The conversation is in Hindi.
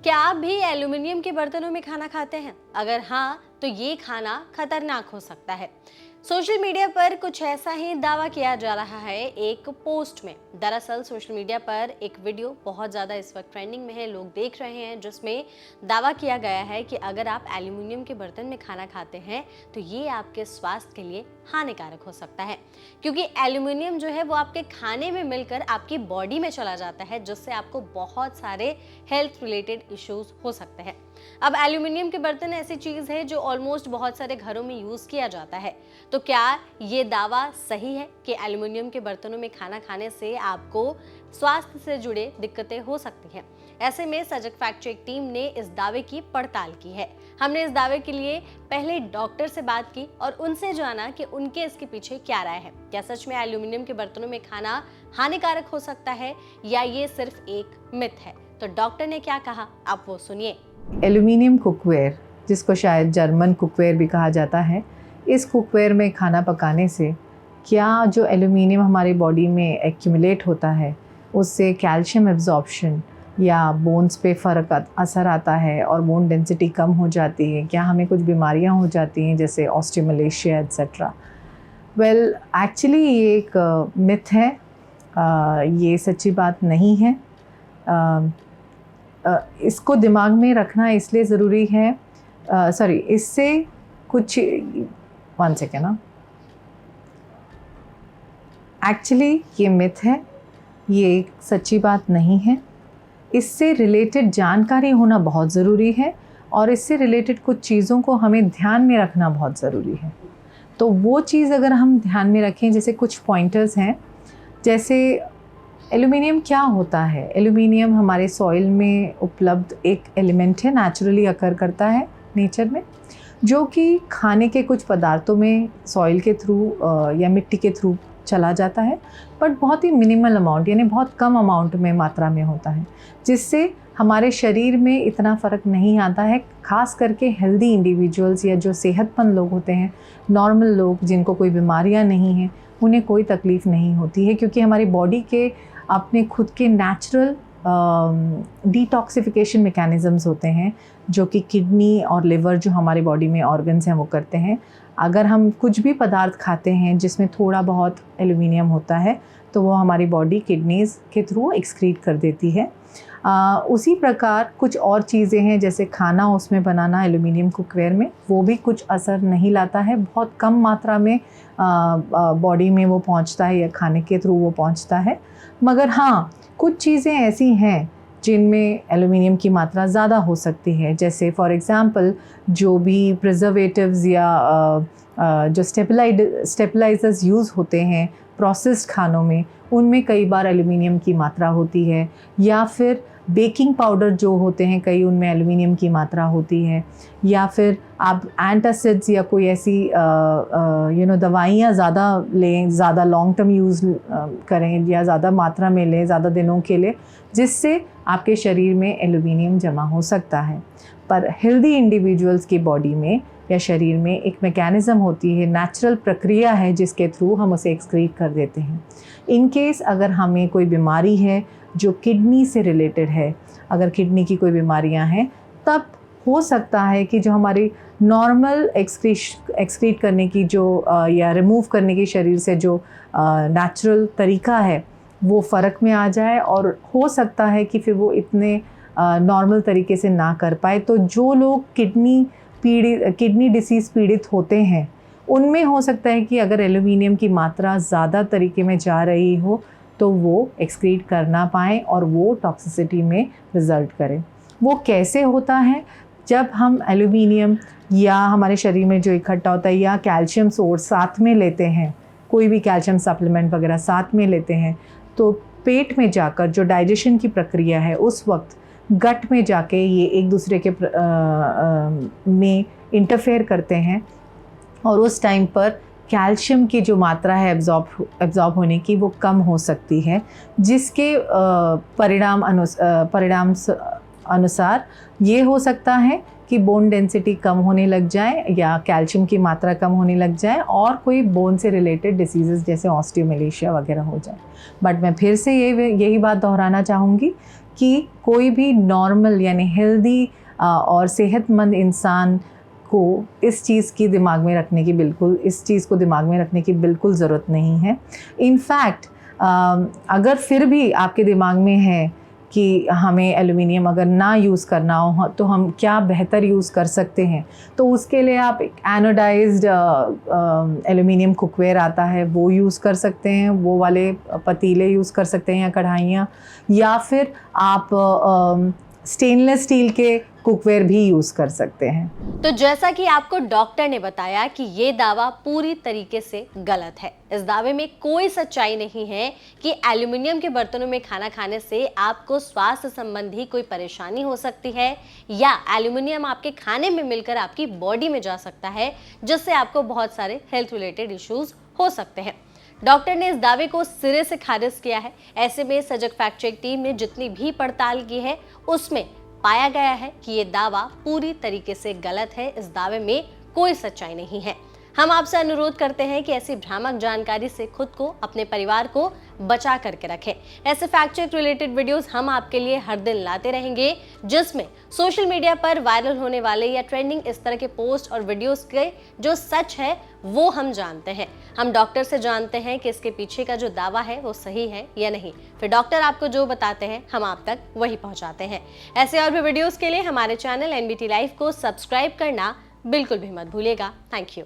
क्या आप भी एल्यूमिनियम के बर्तनों में खाना खाते हैं? अगर हाँ, तो ये खाना खतरनाक हो सकता है। सोशल मीडिया पर कुछ ऐसा ही दावा किया जा रहा है एक पोस्ट में। दरअसल सोशल मीडिया पर एक वीडियो बहुत ज़्यादा इस वक्त ट्रेंडिंग में है, लोग देख रहे हैं, जिसमें दावा किया गया है कि अगर आप एल्यूमिनियम के बर्तन में खाना खाते हैं तो ये आपके स्वास्थ्य के लिए हानिकारक हो सकता है, क्योंकि एल्यूमिनियम जो है वो आपके खाने में मिलकर आपकी बॉडी में चला जाता है, जिससे आपको बहुत सारे हेल्थ रिलेटेड इश्यूज हो सकते हैं। अब एल्यूमिनियम के बर्तन ऐसी चीज़ है जो ऑलमोस्ट बहुत सारे घरों में यूज़ किया जाता है। तो क्या ये दावा सही है कि एल्यूमिनियम के बर्तनों में खाना खाने से आपको स्वास्थ्य से जुड़े दिक्कतें हो सकती हैं? ऐसे में सजग फैक्ट चेक टीम ने इस दावे की पड़ताल की है। हमने इस दावे के लिए पहले डॉक्टर से बात की और उनसे जाना कि उनके इसके पीछे क्या राय है। क्या सच में एल्यूमिनियम के बर्तनों में खाना हानिकारक हो सकता है या ये सिर्फ एक मिथ है? तो डॉक्टर ने क्या कहा, आप वो सुनिए। एल्यूमिनियम कुकवेयर, जिसको शायद जर्मन कुकवेयर भी कहा जाता है, इस कुकवेयर में खाना पकाने से क्या जो एल्यूमिनियम हमारी बॉडी में एक्यूमुलेट होता है उससे कैल्शियम एब्जॉर्प्शन या बोन्स पे फ़र्क असर आता है और बोन डेंसिटी कम हो जाती है? क्या हमें कुछ बीमारियां हो जाती हैं जैसे ऑस्टियोमलेशिया एट्सेट्रा? वेल, एक्चुअली ये एक मिथ है, ये सच्ची बात नहीं है। इसको दिमाग में रखना इसलिए ज़रूरी है, इससे कुछ 1 सेकेंड ना, एक्चुअली ये मिथ है, ये एक सच्ची बात नहीं है। इससे रिलेटेड जानकारी होना बहुत ज़रूरी है और इससे रिलेटेड कुछ चीज़ों को हमें ध्यान में रखना बहुत ज़रूरी है। तो वो चीज़ अगर हम ध्यान में रखें, जैसे कुछ पॉइंटर्स हैं, जैसे एल्यूमिनियम क्या होता है। एल्यूमिनियम हमारे सॉइल में उपलब्ध एक एलिमेंट है, नेचुरली अकर करता है नेचर में, जो कि खाने के कुछ पदार्थों में सॉइल के थ्रू या मिट्टी के थ्रू चला जाता है, बट बहुत ही मिनिमल अमाउंट, यानी बहुत कम अमाउंट में मात्रा में होता है, जिससे हमारे शरीर में इतना फ़र्क नहीं आता है। ख़ास करके हेल्दी इंडिविजुअल्स या जो सेहतमंद लोग होते हैं, नॉर्मल लोग जिनको कोई बीमारियां नहीं हैं, उन्हें कोई तकलीफ़ नहीं होती है, क्योंकि हमारी बॉडी के अपने खुद के नेचुरल डिटॉक्सिफिकेशन मैकेनिज़म्स होते हैं जो कि किडनी और लिवर, जो हमारी बॉडी में ऑर्गन्स हैं, वो करते हैं। अगर हम कुछ भी पदार्थ खाते हैं जिसमें थोड़ा बहुत एल्यूमिनियम होता है तो वो हमारी बॉडी किडनीज़ के थ्रू एक्सक्रीट कर देती है। उसी प्रकार कुछ और चीज़ें हैं, जैसे खाना उसमें बनाना एल्यूमिनियम कुकवेयर में, वो भी कुछ असर नहीं लाता है, बहुत कम मात्रा में बॉडी में वो पहुंचता है या खाने के थ्रू वो पहुंचता है। मगर हाँ, कुछ चीज़ें ऐसी हैं जिनमें एल्यूमिनियम की मात्रा ज़्यादा हो सकती है, जैसे फॉर एग्ज़ाम्पल जो भी प्रिजर्वेटिव्स या जो स्टेबलाइजर्स यूज़ होते हैं प्रोसेस्ड खानों में, उनमें कई बार एल्यूमिनियम की मात्रा होती है, या फिर बेकिंग पाउडर जो होते हैं कई, उनमें एल्यूमिनियम की मात्रा होती है, या फिर आप एंटासिड्स या कोई ऐसी दवाइयाँ ज़्यादा लें, ज़्यादा लॉन्ग टर्म यूज़ करें या ज़्यादा मात्रा में लें ज़्यादा दिनों के लिए, जिससे आपके शरीर में एल्यूमिनियम जमा हो सकता है। पर हेल्दी इंडिविजुअल्स की बॉडी में या शरीर में एक मैकेनिज़्म होती है, नेचुरल प्रक्रिया है, जिसके थ्रू हम उसे एक्सक्रीट कर देते हैं। इन केस अगर हमें कोई बीमारी है जो किडनी से रिलेटेड है, अगर किडनी की कोई बीमारियां हैं, तब हो सकता है कि जो हमारी नॉर्मल एक्सक्रीट करने की जो या रिमूव करने की शरीर से जो नेचुरल तरीका है वो फ़र्क में आ जाए, और हो सकता है कि फिर वो इतने नॉर्मल तरीके से ना कर पाए। तो जो लोग किडनी डिसीज़ पीड़ित होते हैं, उनमें हो सकता है कि अगर एल्यूमिनियम की मात्रा ज़्यादा तरीके में जा रही हो तो वो एक्सक्रीट कर ना पाएँ और वो टॉक्सिसिटी में रिज़ल्ट करें। वो कैसे होता है? जब हम एल्यूमिनियम या हमारे शरीर में जो इकट्ठा होता है या कैल्शियम सोर्स साथ में लेते हैं, कोई भी कैल्शियम सप्लीमेंट वगैरह साथ में लेते हैं, तो पेट में जाकर जो डाइजेशन की प्रक्रिया है उस वक्त गट में जाके ये एक दूसरे के में इंटरफेयर करते हैं, और उस टाइम पर कैल्शियम की जो मात्रा है एब्जॉर्ब होने की वो कम हो सकती है, जिसके परिणाम अनुसार ये हो सकता है कि बोन डेंसिटी कम होने लग जाए या कैल्शियम की मात्रा कम होने लग जाए और कोई बोन से रिलेटेड डिसीज़ेस जैसे ऑस्टियोमलेशिया वगैरह हो जाए। बट मैं फिर से यही बात दोहराना चाहूँगी कि कोई भी नॉर्मल यानी हेल्दी और सेहतमंद इंसान को इस चीज़ की दिमाग में रखने की बिल्कुल इस चीज़ को दिमाग में रखने की बिल्कुल ज़रूरत नहीं है। इनफैक्ट अगर फिर भी आपके दिमाग में है कि हमें एल्युमिनियम अगर ना यूज़ करना हो तो हम क्या बेहतर यूज़ कर सकते हैं, तो उसके लिए आप एनोडाइज्ड एल्युमिनियम कुकवेयर आता है वो यूज़ कर सकते हैं, वो वाले पतीले यूज़ कर सकते हैं या कढ़ाइयाँ, या फिर आप स्टेनलेस स्टील के कुकवेयर भी यूज़ कर सकते हैं। तो जैसा कि आपको डॉक्टर ने बताया कि ये दावा पूरी तरीके से गलत है। इस दावे में कोई सच्चाई नहीं है कि एल्युमिनियम के बर्तनों में खाना खाने से आपको स्वास्थ्य संबंधी कोई परेशानी हो सकती है, या एल्युमिनियम आपके खाने में मिलकर आपकी बॉडी में जा सकता है, जिससे आपको बहुत सारे हेल्थ रिलेटेड इश्यूज हो सकते हैं। डॉक्टर ने इस दावे को सिरे से खारिज किया है। ऐसे में सजग फैक्ट चेक टीम ने जितनी भी पड़ताल की है उसमें पाया गया है कि ये दावा पूरी तरीके से गलत है। इस दावे में कोई सच्चाई नहीं है। हम आपसे अनुरोध करते हैं कि ऐसी भ्रामक जानकारी से खुद को, अपने परिवार को बचा करके रखें। ऐसे फैक्ट चेक रिलेटेड वीडियोस हम आपके लिए हर दिन लाते रहेंगे, जिसमें सोशल मीडिया पर वायरल होने वाले या ट्रेंडिंग इस तरह के पोस्ट और वीडियोस के जो सच है वो हम जानते हैं। हम डॉक्टर से जानते हैं कि इसके पीछे का जो दावा है वो सही है या नहीं। फिर डॉक्टर आपको जो बताते हैं हम आप तक वही पहुंचाते हैं। ऐसे और भी वीडियोस के लिए हमारे चैनल NBT लाइव को सब्सक्राइब करना बिल्कुल भी मत भूलिएगा। Thank you.